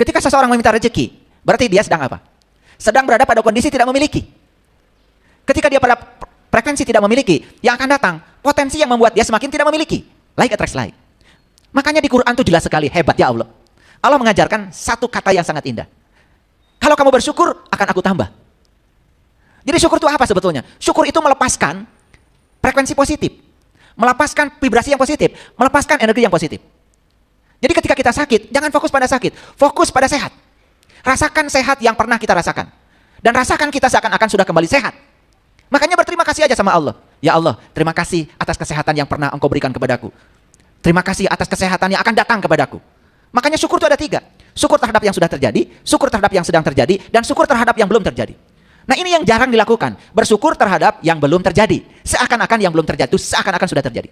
Ketika seseorang meminta rezeki, berarti dia sedang apa? Sedang berada pada kondisi tidak memiliki. Ketika dia pada frekuensi tidak memiliki, yang akan datang potensi yang membuat dia semakin tidak memiliki. Like attracts like. Makanya di Quran itu jelas sekali, hebat ya Allah. Allah mengajarkan satu kata yang sangat indah. Kalau kamu bersyukur, akan aku tambah. Jadi syukur itu apa sebetulnya? Syukur itu melepaskan frekuensi positif, melepaskan vibrasi yang positif, melepaskan energi yang positif. Jadi ketika kita sakit, jangan fokus pada sakit, fokus pada sehat. Rasakan sehat yang pernah kita rasakan. Dan rasakan kita seakan-akan sudah kembali sehat. Makanya berterima kasih aja sama Allah. Ya Allah, terima kasih atas kesehatan yang pernah Engkau berikan kepadaku. Terima kasih atas kesehatan yang akan datang kepadaku. Makanya syukur itu ada 3. Syukur terhadap yang sudah terjadi, syukur terhadap yang sedang terjadi, dan syukur terhadap yang belum terjadi. Nah ini yang jarang dilakukan. Bersyukur terhadap yang belum terjadi. Seakan-akan yang belum terjadi itu seakan-akan sudah terjadi.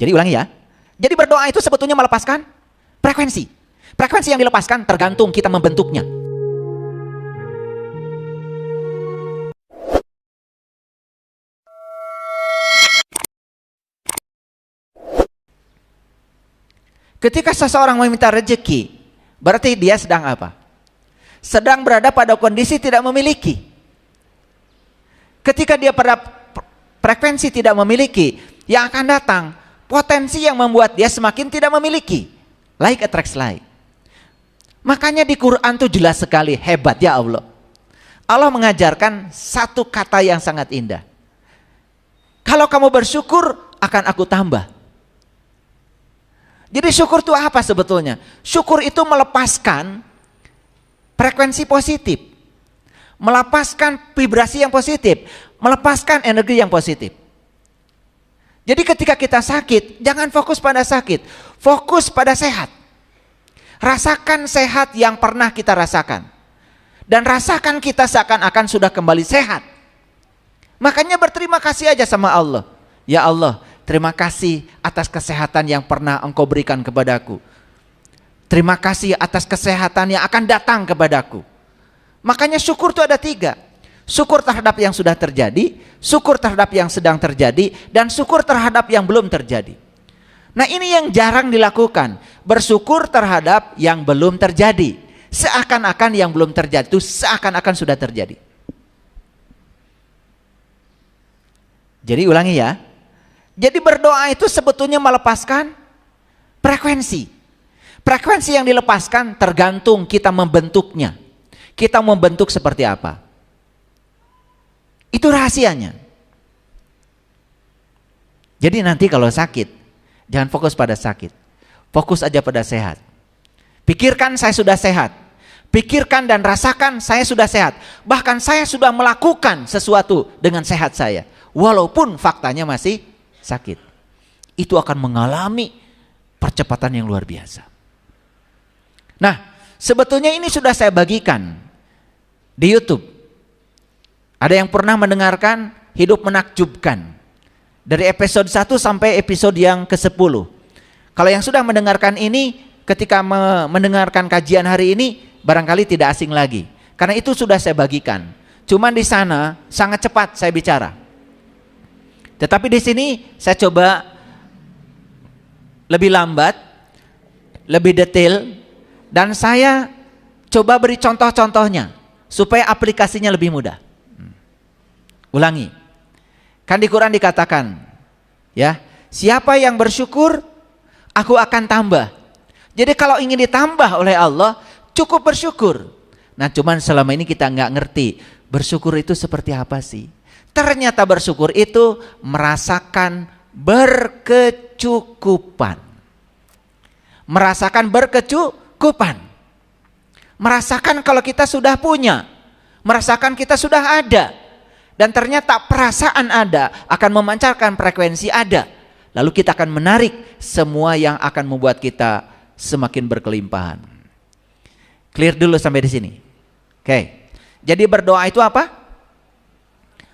Jadi ulangi ya. Jadi berdoa itu sebetulnya melepaskan frekuensi. Frekuensi yang dilepaskan tergantung kita membentuknya. Ketika seseorang meminta rezeki, berarti dia sedang apa? Sedang berada pada kondisi tidak memiliki. Ketika dia pada frekuensi tidak memiliki, yang akan datang potensi yang membuat dia semakin tidak memiliki. Like attracts like. Makanya di Quran itu jelas sekali, hebat ya Allah. Allah mengajarkan satu kata yang sangat indah. Kalau kamu bersyukur, akan aku tambah. Jadi syukur itu apa sebetulnya? Syukur itu melepaskan frekuensi positif, melepaskan vibrasi yang positif, melepaskan energi yang positif. Jadi ketika kita sakit, jangan fokus pada sakit, fokus pada sehat. Rasakan sehat yang pernah kita rasakan. Dan rasakan kita seakan-akan sudah kembali sehat. Makanya berterima kasih aja sama Allah. Ya Allah, terima kasih atas kesehatan yang pernah Engkau berikan kepadaku. Terima kasih atas kesehatan yang akan datang kepadaku. Makanya syukur itu ada 3. Syukur terhadap yang sudah terjadi, syukur terhadap yang sedang terjadi, dan syukur terhadap yang belum terjadi. Nah ini yang jarang dilakukan. Bersyukur terhadap yang belum terjadi. Seakan-akan yang belum terjadi itu seakan-akan sudah terjadi. Jadi ulangi ya. Jadi berdoa itu sebetulnya melepaskan frekuensi. Frekuensi yang dilepaskan tergantung kita membentuknya. Kita membentuk seperti apa. Itu rahasianya. Jadi nanti kalau sakit, jangan fokus pada sakit. Fokus aja pada sehat. Pikirkan saya sudah sehat. Pikirkan dan rasakan saya sudah sehat. Bahkan saya sudah melakukan sesuatu dengan sehat saya. Walaupun faktanya masih sakit. Itu akan mengalami percepatan yang luar biasa. Nah, sebetulnya ini sudah saya bagikan di YouTube. Ada yang pernah mendengarkan Hidup Menakjubkan dari episode 1 sampai episode yang ke-10. Kalau yang sudah mendengarkan ini, ketika mendengarkan kajian hari ini, barangkali tidak asing lagi. Karena itu sudah saya bagikan. Cuman di sana sangat cepat saya bicara. Tetapi di sini saya coba lebih lambat, lebih detail, dan saya coba beri contoh-contohnya supaya aplikasinya lebih mudah. Ulangi. Kan di Quran dikatakan, ya, siapa yang bersyukur, aku akan tambah. Jadi kalau ingin ditambah oleh Allah, cukup bersyukur. Nah, cuman selama ini kita nggak ngerti bersyukur itu seperti apa sih? Ternyata bersyukur itu merasakan berkecukupan. Merasakan berkecukupan. Merasakan kalau kita sudah punya. Merasakan kita sudah ada. Dan ternyata perasaan ada akan memancarkan frekuensi ada. Lalu kita akan menarik semua yang akan membuat kita semakin berkelimpahan. Clear dulu sampai di sini. Oke. Jadi berdoa itu apa?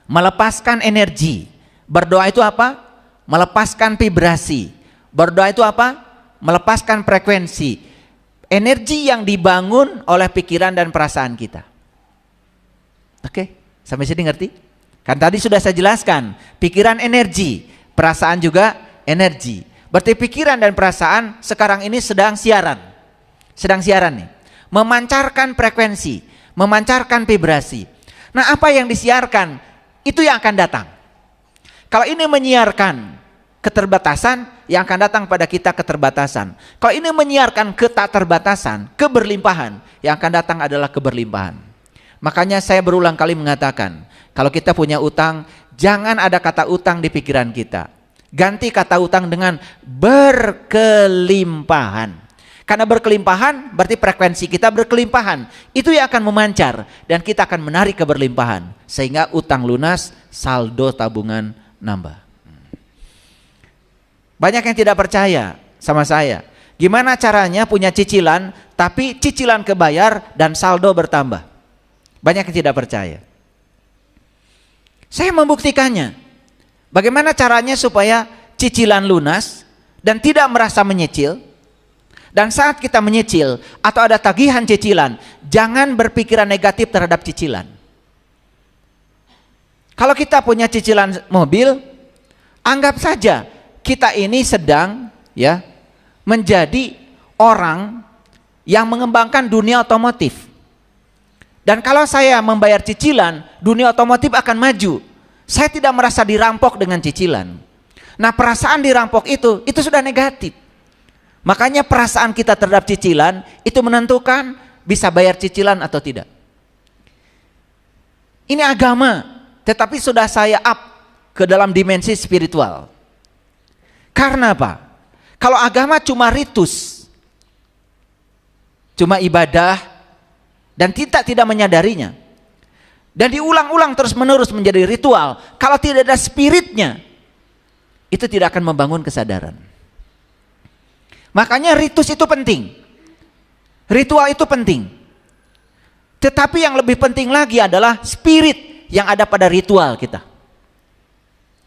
Melepaskan energi. Berdoa itu apa? Melepaskan vibrasi. Berdoa itu apa? Melepaskan frekuensi. Energi yang dibangun oleh pikiran dan perasaan kita. Oke, sampai sini ngerti? Kan tadi sudah saya jelaskan, pikiran energi, perasaan juga energi. Berarti pikiran dan perasaan sekarang ini sedang siaran. sedang siaran nih, memancarkan frekuensi, memancarkan vibrasi. Nah, apa yang disiarkan itu yang akan datang. Kalau ini menyiarkan keterbatasan, yang akan datang pada kita keterbatasan. Kalau ini menyiarkan ketakterbatasan, keberlimpahan, yang akan datang adalah keberlimpahan. Makanya saya berulang kali mengatakan, kalau kita punya utang, jangan ada kata utang di pikiran kita. Ganti kata utang dengan berkelimpahan. Karena berkelimpahan berarti frekuensi kita berkelimpahan. Itu yang akan memancar dan kita akan menarik keberlimpahan. Sehingga utang lunas, saldo tabungan nambah. Banyak yang tidak percaya sama saya. Gimana caranya punya cicilan tapi cicilan kebayar dan saldo bertambah? Banyak yang tidak percaya. Saya membuktikannya. Bagaimana caranya supaya cicilan lunas dan tidak merasa menyicil? Dan saat kita menyicil atau ada tagihan cicilan, jangan berpikiran negatif terhadap cicilan. Kalau kita punya cicilan mobil, anggap saja kita ini sedang menjadi orang yang mengembangkan dunia otomotif. Dan kalau saya membayar cicilan, dunia otomotif akan maju. Saya tidak merasa dirampok dengan cicilan. Nah, perasaan dirampok itu sudah negatif. Makanya perasaan kita terhadap cicilan itu menentukan bisa bayar cicilan atau tidak. Ini agama, tetapi sudah saya up ke dalam dimensi spiritual. Karena apa? Kalau agama cuma ritus, cuma ibadah, dan kita tidak menyadarinya, dan diulang-ulang terus-menerus menjadi ritual, kalau tidak ada spiritnya, itu tidak akan membangun kesadaran. Makanya ritus itu penting, ritual itu penting. Tetapi yang lebih penting lagi adalah spirit yang ada pada ritual kita.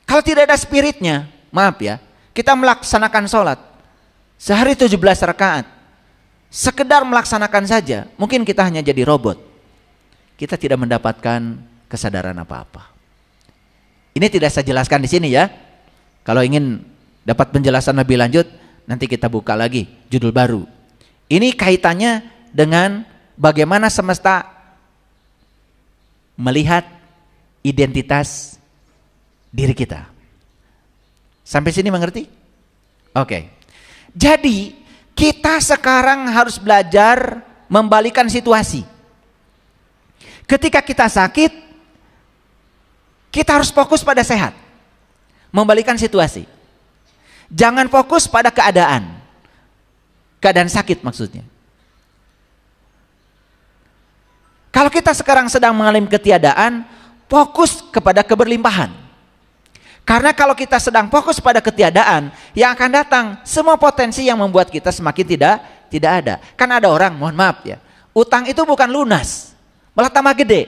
Kalau tidak ada spiritnya, maaf ya, kita melaksanakan sholat sehari 17 rakaat, sekedar melaksanakan saja, mungkin kita hanya jadi robot. Kita tidak mendapatkan kesadaran apa-apa. Ini tidak saya jelaskan di sini ya. Kalau ingin dapat penjelasan lebih lanjut, nanti kita buka lagi judul baru. Ini kaitannya dengan bagaimana semesta melihat identitas diri kita. Sampai sini mengerti? Oke. Jadi kita sekarang harus belajar membalikan situasi. Ketika kita sakit, kita harus fokus pada sehat. Membalikan situasi. Jangan fokus pada keadaan. Keadaan sakit maksudnya. Kalau kita sekarang sedang mengalami ketiadaan, fokus kepada keberlimpahan. Karena kalau kita sedang fokus pada ketiadaan, yang akan datang semua potensi yang membuat kita semakin tidak ada. Kan ada orang, mohon maaf ya, utang itu bukan lunas, malah tambah gede.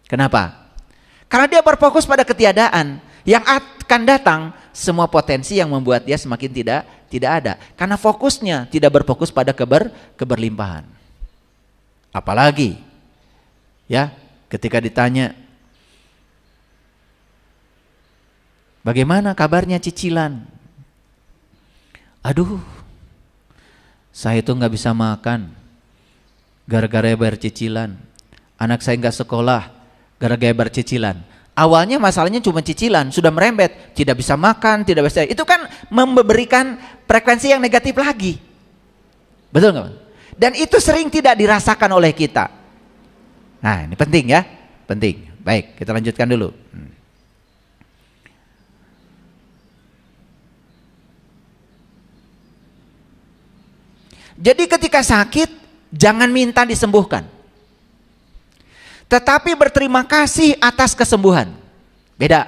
Kenapa? Karena dia berfokus pada ketiadaan, yang akan datang semua potensi yang membuat dia semakin tidak ada. Karena fokusnya tidak berfokus pada keberlimpahan. Apalagi ya, ketika ditanya, bagaimana kabarnya cicilan? Aduh, saya itu nggak bisa makan gara-gara bayar cicilan. Anak saya nggak sekolah gara-gara bayar cicilan. Awalnya masalahnya cuma cicilan, sudah merembet, tidak bisa makan, tidak bisa. Itu kan memberikan frekuensi yang negatif lagi. Betul nggak? Dan itu sering tidak dirasakan oleh kita. Nah, ini penting ya, penting. Baik, kita lanjutkan dulu. Jadi ketika sakit, jangan minta disembuhkan. Tetapi berterima kasih atas kesembuhan. Beda.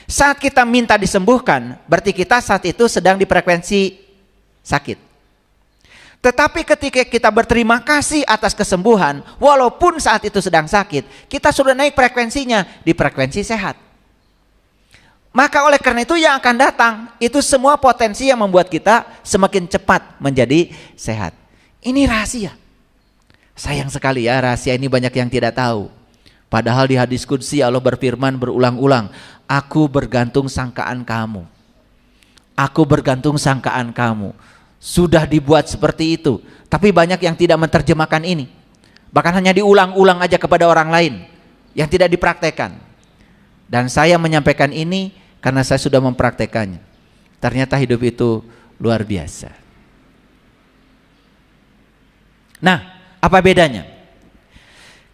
Saat kita minta disembuhkan, berarti kita saat itu sedang di frekuensi sakit. Tetapi ketika kita berterima kasih atas kesembuhan, walaupun saat itu sedang sakit, kita sudah naik frekuensinya di frekuensi sehat. Maka oleh karena itu yang akan datang, itu semua potensi yang membuat kita semakin cepat menjadi sehat. Ini rahasia. Sayang sekali ya, rahasia ini banyak yang tidak tahu. Padahal di hadis qudsi Allah berfirman berulang-ulang, aku bergantung sangkaan kamu. Aku bergantung sangkaan kamu. Sudah dibuat seperti itu, tapi banyak yang tidak menerjemahkan ini. Bahkan hanya diulang-ulang aja kepada orang lain yang tidak dipraktekkan. Dan saya menyampaikan ini karena saya sudah mempraktekannya. Ternyata hidup itu luar biasa. Nah, apa bedanya?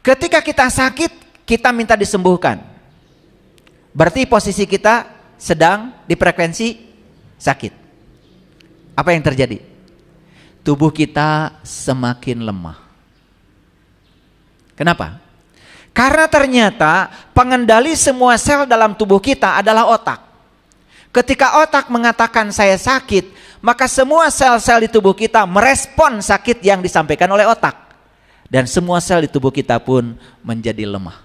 Ketika kita sakit, kita minta disembuhkan. Berarti posisi kita sedang di frekuensi sakit. Apa yang terjadi? Tubuh kita semakin lemah. Kenapa? Karena ternyata pengendali semua sel dalam tubuh kita adalah otak. Ketika otak mengatakan saya sakit, maka semua sel-sel di tubuh kita merespon sakit yang disampaikan oleh otak. Dan semua sel di tubuh kita pun menjadi lemah.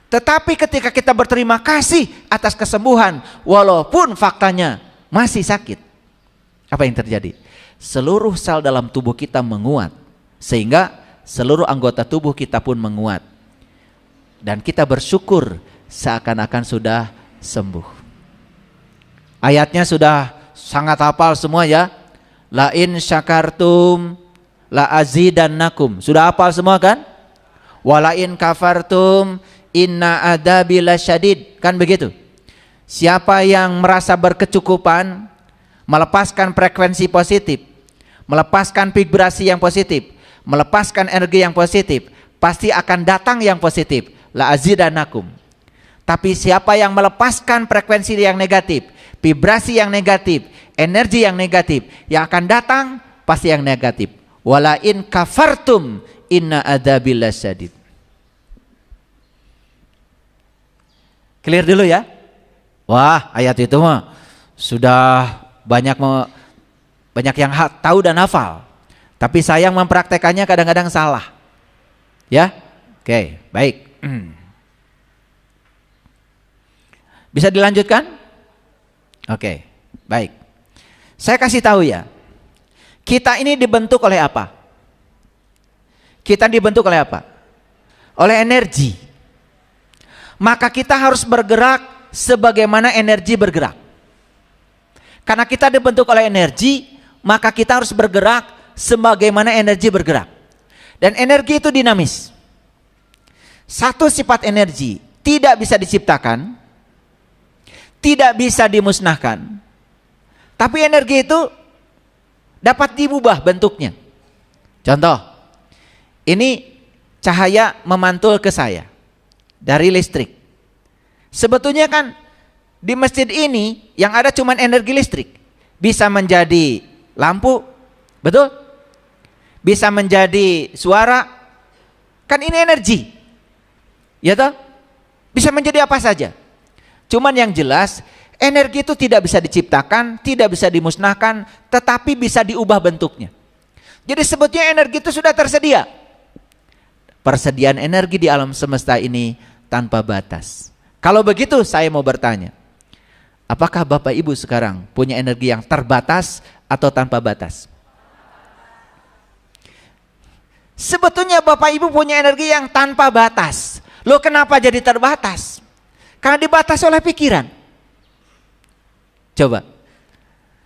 Tetapi ketika kita berterima kasih atas kesembuhan, walaupun faktanya masih sakit, apa yang terjadi? Seluruh sel dalam tubuh kita menguat, sehingga seluruh anggota tubuh kita pun menguat. Dan kita bersyukur seakan-akan sudah sembuh. Ayatnya sudah sangat hafal semua ya. La in syakartum la azidannakum. Sudah hafal semua kan? Wala in kafartum inna adabi lasyadid. Kan begitu? Siapa yang merasa berkecukupan, melepaskan frekuensi positif, melepaskan vibrasi yang positif, melepaskan energi yang positif, pasti akan datang yang positif. La azidannakum. Tapi siapa yang melepaskan frekuensi yang negatif, vibrasi yang negatif, energi yang negatif, yang akan datang pasti yang negatif. Wala in kafartum inna adzabil lasyadid. Clear dulu ya. Wah, ayat itu mah sudah banyak yang tahu dan hafal. Tapi sayang mempraktekannya kadang-kadang salah. Ya? Oke, baik. Bisa dilanjutkan? Oke, baik. Saya kasih tahu ya. Kita ini dibentuk oleh apa? Kita dibentuk oleh apa? Oleh energi. Maka kita harus bergerak sebagaimana energi bergerak. Karena kita dibentuk oleh energi, maka kita harus bergerak sebagaimana energi bergerak. Dan energi itu dinamis. Satu sifat energi tidak bisa diciptakan, tidak bisa dimusnahkan. Tapi energi itu dapat diubah bentuknya. Contoh, ini cahaya memantul ke saya dari listrik. Sebetulnya kan di masjid ini yang ada cuma energi listrik. Bisa menjadi lampu, betul? Bisa menjadi suara. Kan ini energi. Ya toh? Bisa menjadi apa saja. Cuman yang jelas, energi itu tidak bisa diciptakan, tidak bisa dimusnahkan, tetapi bisa diubah bentuknya. Jadi sebetulnya energi itu sudah tersedia. Persediaan energi di alam semesta ini tanpa batas. Kalau begitu saya mau bertanya, apakah Bapak Ibu sekarang punya energi yang terbatas atau tanpa batas? Sebetulnya Bapak Ibu punya energi yang tanpa batas. Loh, kenapa jadi terbatas? Karena dibatasi oleh pikiran. Coba,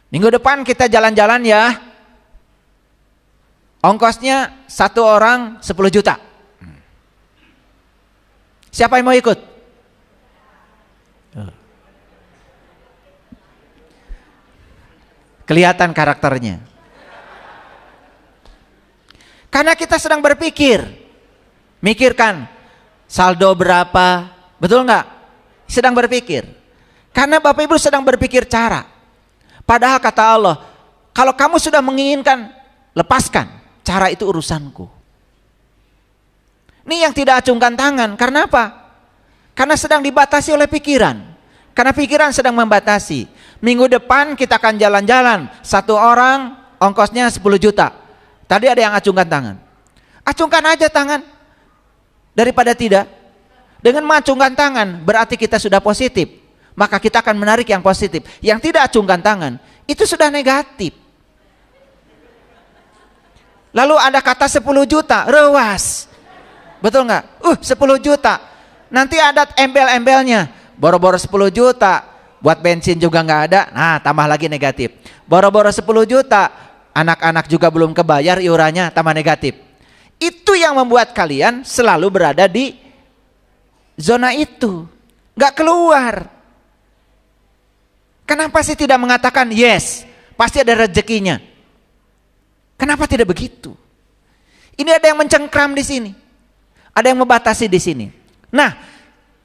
minggu depan kita jalan-jalan ya. Ongkosnya 1 orang 10 juta. Siapa yang mau ikut? Kelihatan karakternya. Karena kita sedang berpikir. Mikirkan saldo berapa, betul nggak? Sedang berpikir. Karena Bapak Ibu sedang berpikir cara. Padahal kata Allah, kalau kamu sudah menginginkan, lepaskan. Cara itu urusanku. Ini yang tidak acungkan tangan. Karena apa? Karena sedang dibatasi oleh pikiran. Karena pikiran sedang membatasi. Minggu depan kita akan jalan-jalan. 1 orang ongkosnya 10 juta. Tadi ada yang acungkan tangan. Acungkan aja tangan. Daripada tidak. Dengan mengacungkan tangan berarti kita sudah positif. Maka kita akan menarik yang positif. Yang tidak acungkan tangan itu sudah negatif. Lalu ada kata 10 juta, rewas. Betul nggak? 10 juta. Nanti ada embel-embelnya. Boro-boro 10 juta. Buat bensin juga nggak ada. Nah, tambah lagi negatif. Boro-boro 10 juta, anak-anak juga belum kebayar iurannya, tambah negatif. Itu yang membuat kalian selalu berada di zona itu, nggak keluar. Kenapa sih tidak mengatakan yes, pasti ada rezekinya? Kenapa tidak begitu? Ini ada yang mencengkram di sini, ada yang membatasi di sini. Nah,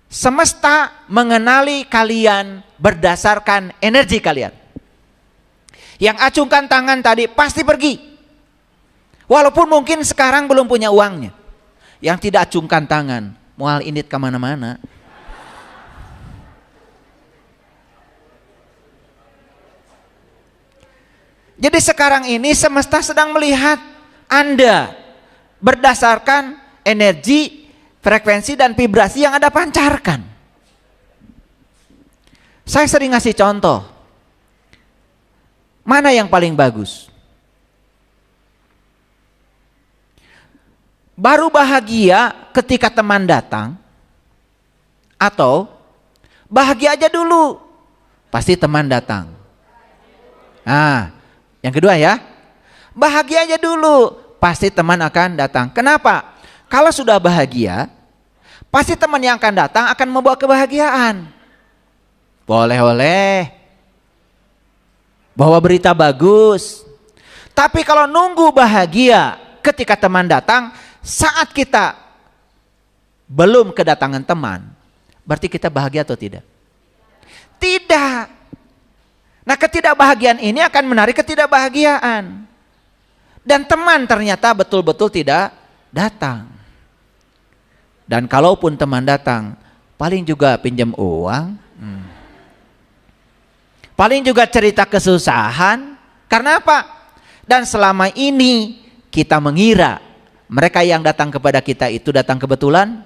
semesta mengenali kalian berdasarkan energi kalian. Yang acungkan tangan tadi pasti pergi. Walaupun mungkin sekarang belum punya uangnya. Yang tidak acungkan tangan, mual indit kemana-mana. Jadi sekarang ini semesta sedang melihat Anda berdasarkan energi, frekuensi, dan vibrasi yang Anda pancarkan. Saya sering ngasih contoh. Mana yang paling bagus? Baru bahagia ketika teman datang, atau bahagia aja dulu pasti teman datang? Nah, yang kedua ya, bahagia aja dulu pasti teman akan datang. Kenapa? Kalau sudah bahagia, pasti teman yang akan datang akan membawa kebahagiaan. Boleh-boleh bawa berita bagus. Tapi kalau nunggu bahagia ketika teman datang, saat kita belum kedatangan teman, berarti kita bahagia atau tidak? Tidak. Nah, ketidakbahagiaan ini akan menarik ketidakbahagiaan. Dan teman ternyata betul-betul tidak datang. Dan kalaupun teman datang, paling juga pinjam uang. Paling juga cerita kesusahan. Karena apa? Dan selama ini kita mengira mereka yang datang kepada kita itu datang kebetulan.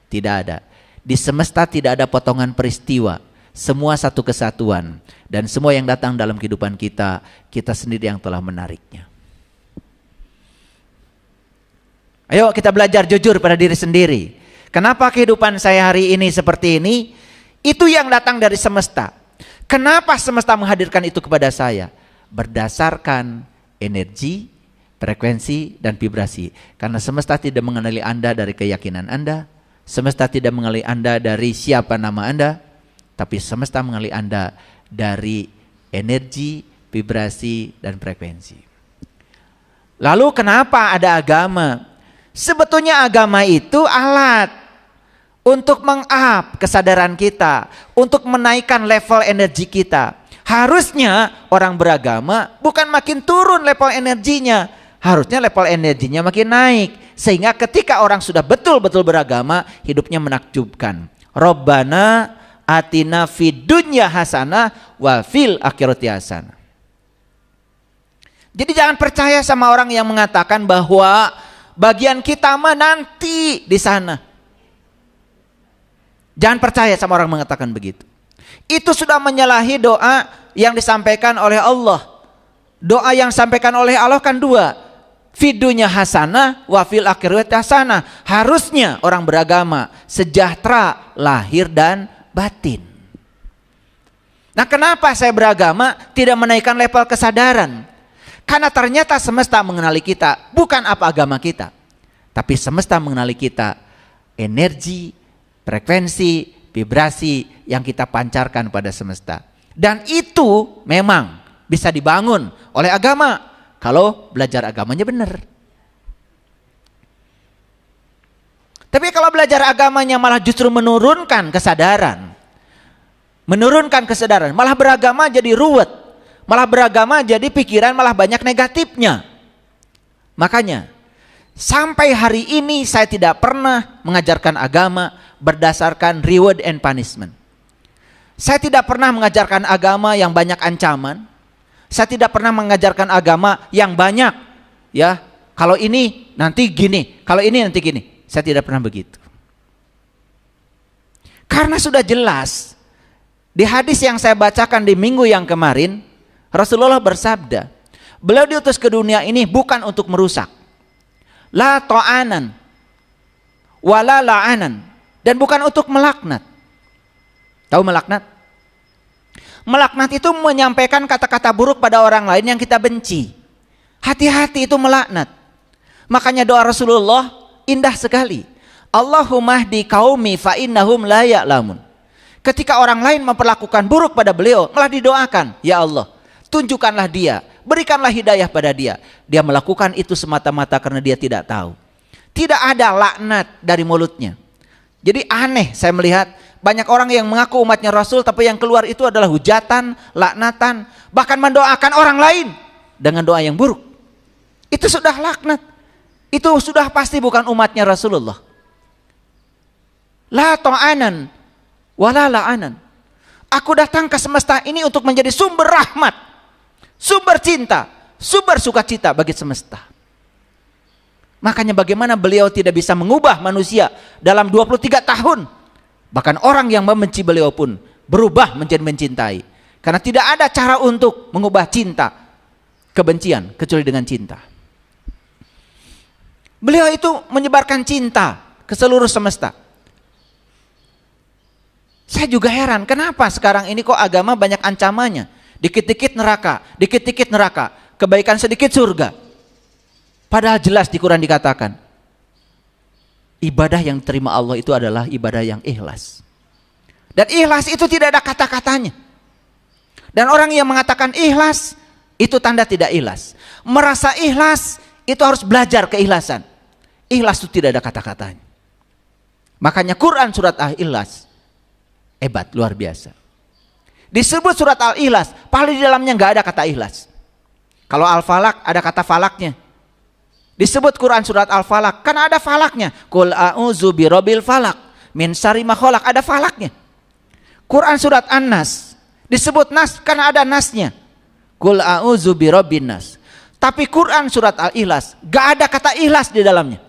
Tidak ada. Di semesta tidak ada potongan peristiwa. Semua satu kesatuan. Dan semua yang datang dalam kehidupan kita, kita sendiri yang telah menariknya. Ayo kita belajar jujur pada diri sendiri. Kenapa kehidupan saya hari ini seperti ini? Itu yang datang dari semesta. Kenapa semesta menghadirkan itu kepada saya? Berdasarkan energi, frekuensi, dan vibrasi. Karena semesta tidak mengenali Anda dari keyakinan Anda. Semesta tidak mengenali Anda dari siapa nama Anda. Tapi semesta mengenali Anda dari energi, vibrasi, dan frekuensi. Lalu kenapa ada agama? Sebetulnya agama itu alat untuk meng-up kesadaran kita, untuk menaikkan level energi kita. Harusnya orang beragama bukan makin turun level energinya, harusnya level energinya makin naik. Sehingga ketika orang sudah betul-betul beragama, hidupnya menakjubkan. Rabbana atina fid dunya hasanah wa fil akhirati hasanah. Jadi jangan percaya sama orang yang mengatakan bahwa bagian kita mah nanti di sana. Jangan percaya sama orang mengatakan begitu. Itu sudah menyalahi doa yang disampaikan oleh Allah. Doa yang disampaikan oleh Allah kan dua. Fidunya hasanah wa fil akhirati hasanah. Harusnya orang beragama sejahtera lahir dan batin. Nah, kenapa saya beragama tidak menaikkan level kesadaran? Karena ternyata semesta mengenali kita bukan apa agama kita, tapi semesta mengenali kita energi, frekuensi, vibrasi yang kita pancarkan pada semesta. Dan itu memang bisa dibangun oleh agama kalau belajar agamanya benar. Tapi kalau belajar agamanya malah justru menurunkan kesadaran, malah beragama jadi ruwet, malah beragama jadi pikiran malah banyak negatifnya. Makanya sampai hari ini saya tidak pernah mengajarkan agama berdasarkan reward and punishment. Saya tidak pernah mengajarkan agama yang banyak ancaman. Saya tidak pernah mengajarkan agama yang banyak, ya, kalau ini nanti gini, kalau ini nanti gini. Saya tidak pernah begitu. Karena sudah jelas di hadis yang saya bacakan di minggu yang kemarin, Rasulullah bersabda, beliau diutus ke dunia ini bukan untuk merusak. La ta'anan wala la'anan, dan bukan untuk melaknat. Tahu melaknat? Melaknat itu menyampaikan kata-kata buruk pada orang lain yang kita benci. Hati-hati itu melaknat. Makanya doa Rasulullah indah sekali. Allahumma hdi qaumi fa innahum la ya'lamun. Ketika orang lain memperlakukan buruk pada beliau, malah didoakan, ya Allah, tunjukkanlah dia, berikanlah hidayah pada dia. Dia melakukan itu semata-mata karena dia tidak tahu. Tidak ada laknat dari mulutnya. Jadi aneh saya melihat banyak orang yang mengaku umatnya Rasul, tapi yang keluar itu adalah hujatan, laknatan, bahkan mendoakan orang lain dengan doa yang buruk. Itu sudah laknat. Itu sudah pasti bukan umatnya Rasulullah. La ta'anan wala la'anan. Aku datang ke semesta ini untuk menjadi sumber rahmat, sumber cinta, sumber sukacita bagi semesta. Makanya bagaimana beliau tidak bisa mengubah manusia dalam 23 tahun. Bahkan orang yang membenci beliau pun berubah menjadi mencintai. Karena tidak ada cara untuk mengubah cinta, kebencian, kecuali dengan cinta. Beliau itu menyebarkan cinta ke seluruh semesta. Saya juga heran, kenapa sekarang ini kok agama banyak ancamannya? Dikit-dikit neraka, dikit-dikit neraka, kebaikan sedikit surga. Padahal jelas di Quran dikatakan, ibadah yang diterima Allah itu adalah ibadah yang ikhlas. Dan ikhlas itu tidak ada kata-katanya. Dan orang yang mengatakan ikhlas, itu tanda tidak ikhlas. Merasa ikhlas, itu harus belajar keikhlasan. Ikhlas itu tidak ada kata-katanya. Makanya Quran surat Al-Ikhlas hebat, luar biasa. Disebut surat Al-Ikhlas, padahal di dalamnya nggak ada kata ikhlas. Kalau Al-Falaq ada kata falaknya. Disebut Quran surat Al-Falaq, kan ada falaknya. Qul a'udzu birabbil falaq min syarri ma khalaq, ada falaknya. Quran surat An-Nas disebut nas, kan ada nasnya. Qul a'udzu birabbin nas. Tapi Quran surat Al-Ikhlas nggak ada kata ikhlas di dalamnya.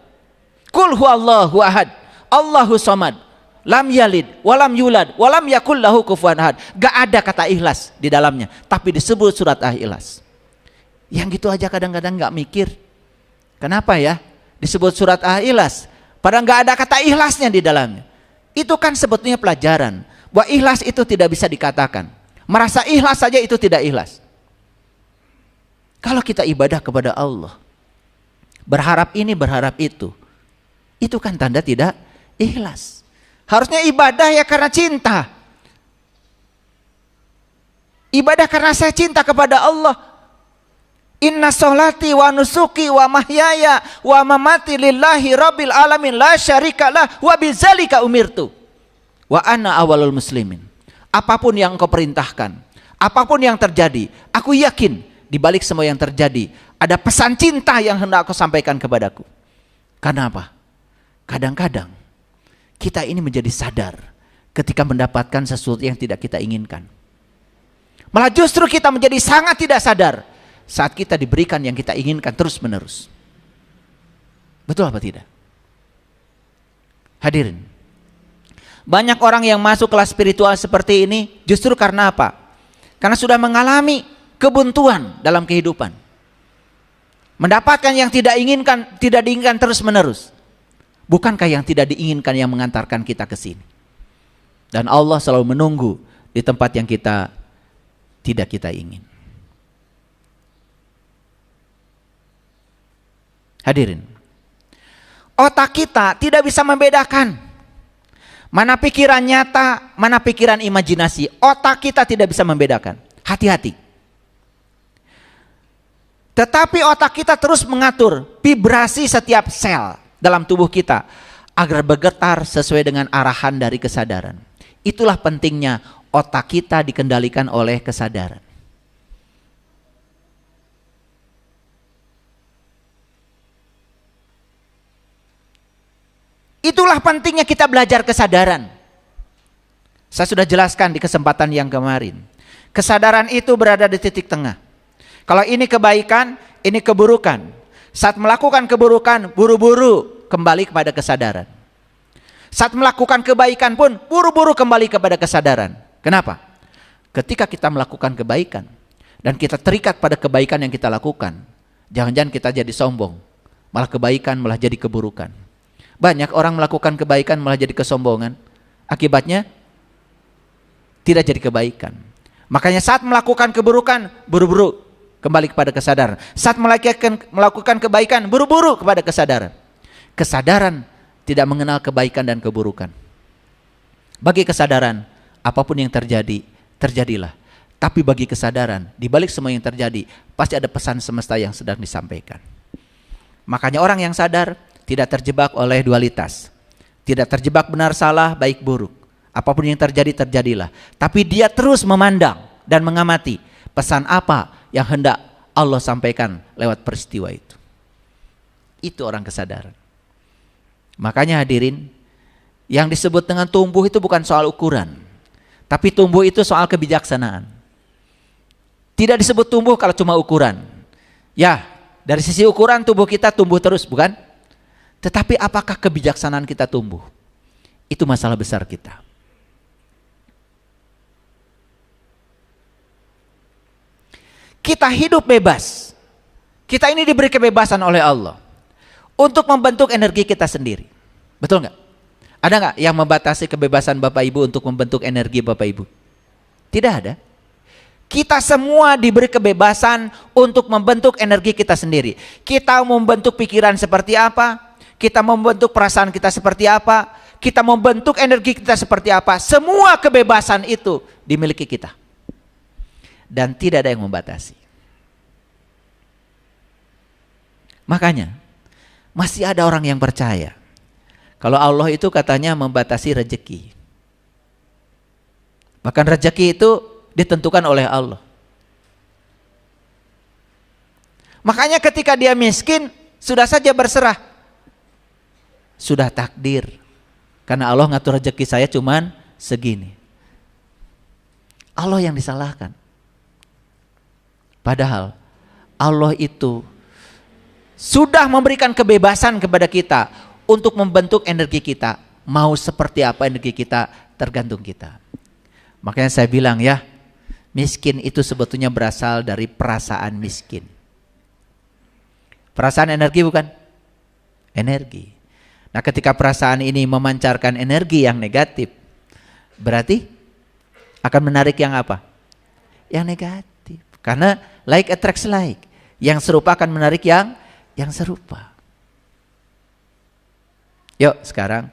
Qul huwallahu ahad, Allahu samad, lam yalid, walam yulad, walam yakul lahu kufuwan ahad. Gak ada kata ikhlas di dalamnya, tapi disebut surat Al-Ikhlas. Yang gitu aja kadang-kadang gak mikir. Kenapa ya disebut surat Al-Ikhlas? Padahal gak ada kata ikhlasnya di dalamnya. Itu kan sebetulnya pelajaran bahwa ikhlas itu tidak bisa dikatakan. Merasa ikhlas saja itu tidak ikhlas. Kalau kita ibadah kepada Allah, berharap ini, berharap itu kan tanda tidak ikhlas. Harusnya ibadah ya karena cinta. Ibadah karena saya cinta kepada Allah. Inna sholati wa nusuki wa mahyaya wa mamati lillahi rabbil alamin la syarikalah wa bizalika umirtu wa ana awalul muslimin. Apapun yang engkau perintahkan, apapun yang terjadi, aku yakin di balik semua yang terjadi ada pesan cinta yang hendak aku sampaikan kepadaku. Karena apa? Kadang-kadang kita ini menjadi sadar ketika mendapatkan sesuatu yang tidak kita inginkan. Malah justru kita menjadi sangat tidak sadar saat kita diberikan yang kita inginkan terus menerus. Betul apa tidak? Hadirin, banyak orang yang masuk kelas spiritual seperti ini justru karena apa? Karena sudah mengalami kebuntuan dalam kehidupan. Mendapatkan yang tidak diinginkan terus menerus. Bukankah yang tidak diinginkan yang mengantarkan kita ke sini? Dan Allah selalu menunggu di tempat yang tidak kita ingin. Hadirin, otak kita tidak bisa membedakan mana pikiran nyata, mana pikiran imajinasi. Otak kita tidak bisa membedakan. Hati-hati. Tetapi otak kita terus mengatur vibrasi setiap sel dalam tubuh kita agar bergetar sesuai dengan arahan dari kesadaran. Itulah pentingnya otak kita dikendalikan oleh kesadaran. Itulah pentingnya kita belajar kesadaran. Saya sudah jelaskan di kesempatan yang kemarin. Kesadaran itu berada di titik tengah. Kalau ini kebaikan, ini keburukan. Saat melakukan keburukan, buru-buru kembali kepada kesadaran. Saat melakukan kebaikan pun, buru-buru kembali kepada kesadaran. Kenapa? Ketika kita melakukan kebaikan, dan kita terikat pada kebaikan yang kita lakukan, jangan-jangan kita jadi sombong. Malah kebaikan malah jadi keburukan. Banyak orang melakukan kebaikan malah jadi kesombongan. Akibatnya tidak jadi kebaikan. Makanya saat melakukan keburukan, buru-buru kembali kepada kesadaran. Saat melakukan kebaikan, buru-buru kepada kesadaran. Kesadaran tidak mengenal kebaikan dan keburukan. Bagi kesadaran, apapun yang terjadi, terjadilah. Tapi bagi kesadaran, di balik semua yang terjadi, pasti ada pesan semesta yang sedang disampaikan. Makanya orang yang sadar tidak terjebak oleh dualitas. Tidak terjebak benar salah, baik buruk. Apapun yang terjadi, terjadilah. Tapi dia terus memandang dan mengamati pesan apa yang hendak Allah sampaikan lewat peristiwa itu. Itu orang kesadaran. Makanya hadirin, yang disebut dengan tumbuh itu bukan soal ukuran. Tapi tumbuh itu soal kebijaksanaan. Tidak disebut tumbuh kalau cuma ukuran. Ya, dari sisi ukuran tubuh kita tumbuh terus, bukan? Tetapi apakah kebijaksanaan kita tumbuh? Itu masalah besar kita. Kita hidup bebas. Kita ini diberi kebebasan oleh Allah untuk membentuk energi kita sendiri. Betul nggak? Ada nggak yang membatasi kebebasan Bapak Ibu untuk membentuk energi Bapak Ibu? Tidak ada. Kita semua diberi kebebasan untuk membentuk energi kita sendiri. Kita mau membentuk pikiran seperti apa? Kita membentuk perasaan kita seperti apa? Kita membentuk energi kita seperti apa? Semua kebebasan itu dimiliki kita. Dan tidak ada yang membatasi. Makanya masih ada orang yang percaya kalau Allah itu katanya membatasi rezeki. Bahkan rezeki itu ditentukan oleh Allah. Makanya ketika dia miskin, sudah saja berserah. Sudah takdir. Karena Allah ngatur rezeki saya cuman segini. Allah yang disalahkan. Padahal Allah itu sudah memberikan kebebasan kepada kita untuk membentuk energi kita. Mau seperti apa energi kita tergantung kita. Makanya saya bilang ya, miskin itu sebetulnya berasal dari perasaan miskin. Perasaan energi bukan? Energi. Nah ketika perasaan ini memancarkan energi yang negatif, berarti akan menarik yang apa? Yang negatif. Karena like attracts like. Yang serupa akan menarik yang serupa. Yuk sekarang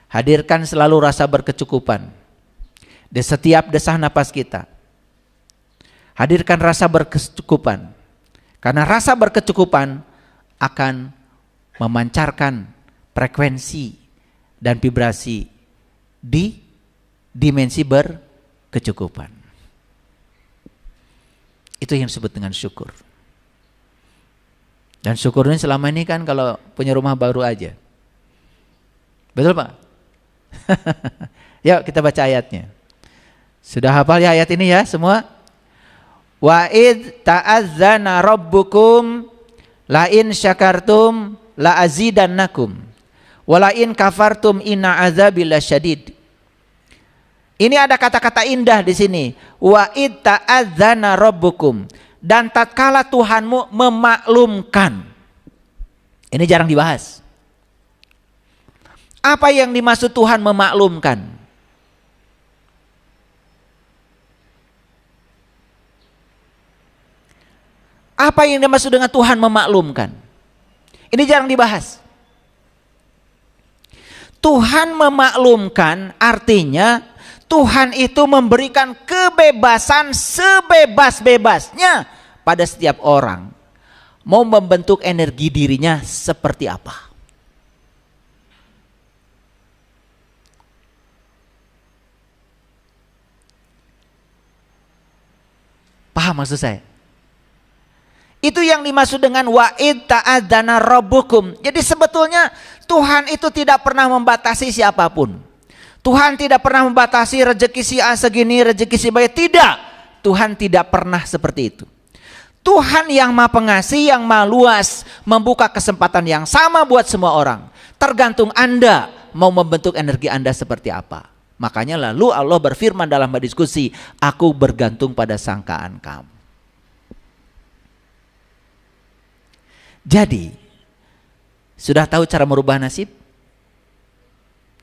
hadirkan selalu rasa berkecukupan di setiap desah napas kita. Hadirkan rasa berkecukupan. Karena rasa berkecukupan akan memancarkan frekuensi dan vibrasi di dimensi berkecukupan. Itu yang disebut dengan syukur. Dan syukurnya selama ini kan kalau punya rumah baru aja. Betul Pak? Yuk kita baca ayatnya. Sudah hafal ya ayat ini ya semua? Wa id ta'azzana rabbukum la in syakartum la azidannakum wa la in kafartum inna azabi lasyadid. Ini ada kata-kata indah di sini. Wa id ta'azzana rabbukum, dan tatkala Tuhanmu memaklumkan. Ini jarang dibahas. Apa yang dimaksud Tuhan memaklumkan? Apa yang dimaksud dengan Tuhan memaklumkan? Ini jarang dibahas. Tuhan memaklumkan artinya Tuhan itu memberikan kebebasan sebebas-bebasnya pada setiap orang. Mau membentuk energi dirinya seperti apa. Paham maksud saya? Itu yang dimaksud dengan wa'id ta'adzana rabbukum. Jadi sebetulnya Tuhan itu tidak pernah membatasi siapapun. Tuhan tidak pernah membatasi rezeki si A segini, rezeki si B. Tidak. Tuhan tidak pernah seperti itu. Tuhan yang Maha Pengasih, yang Maha Luas, membuka kesempatan yang sama buat semua orang. Tergantung Anda mau membentuk energi Anda seperti apa. Makanya lalu Allah berfirman dalam diskusi, aku bergantung pada sangkaan kamu. Jadi, sudah tahu cara merubah nasib?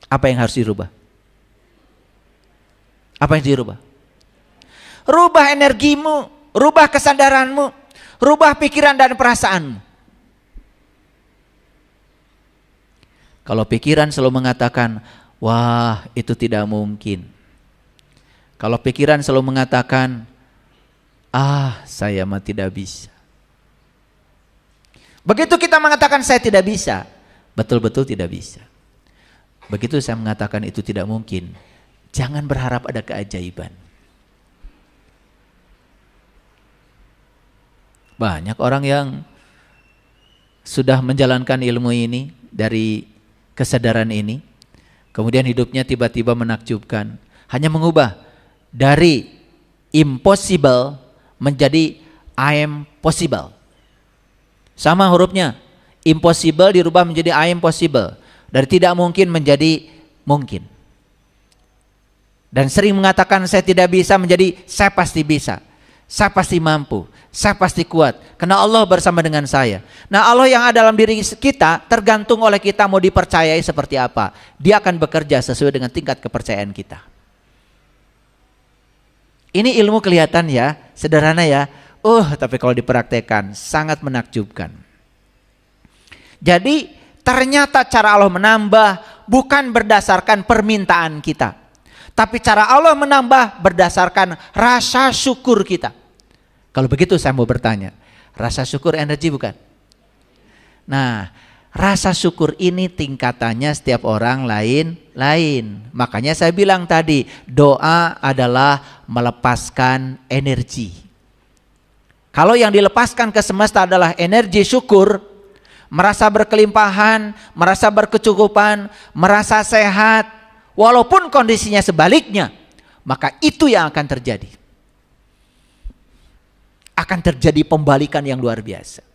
Apa yang harus dirubah? Apa yang dirubah? rubah energimu, rubah kesadaranmu, rubah pikiran dan perasaanmu. Kalau pikiran selalu mengatakan, wah itu tidak mungkin. Kalau pikiran selalu mengatakan, saya mah tidak bisa. Begitu kita mengatakan saya tidak bisa, betul-betul tidak bisa. Begitu saya mengatakan itu tidak mungkin, jangan berharap ada keajaiban. Banyak orang yang sudah menjalankan ilmu ini, dari kesadaran ini, kemudian hidupnya tiba-tiba menakjubkan. Hanya mengubah dari impossible menjadi I am possible. Sama hurufnya, impossible dirubah menjadi I am possible. Dari tidak mungkin menjadi mungkin. Dan sering mengatakan saya tidak bisa menjadi saya pasti bisa. Saya pasti mampu, saya pasti kuat, karena Allah bersama dengan saya. Nah, Allah yang ada dalam diri kita tergantung oleh kita mau dipercayai seperti apa. Dia akan bekerja sesuai dengan tingkat kepercayaan kita. Ini ilmu kelihatan ya, sederhana ya. Tapi kalau dipraktekkan sangat menakjubkan. Jadi ternyata cara Allah menambah bukan berdasarkan permintaan kita, tapi cara Allah menambah berdasarkan rasa syukur kita. Kalau begitu saya mau bertanya, rasa syukur energi bukan? Nah, rasa syukur ini tingkatannya setiap orang lain-lain. Makanya saya bilang tadi, doa adalah melepaskan energi. Kalau yang dilepaskan ke semesta adalah energi syukur, merasa berkelimpahan, merasa berkecukupan, merasa sehat, walaupun kondisinya sebaliknya, maka itu yang akan terjadi. Akan terjadi pembalikan yang luar biasa.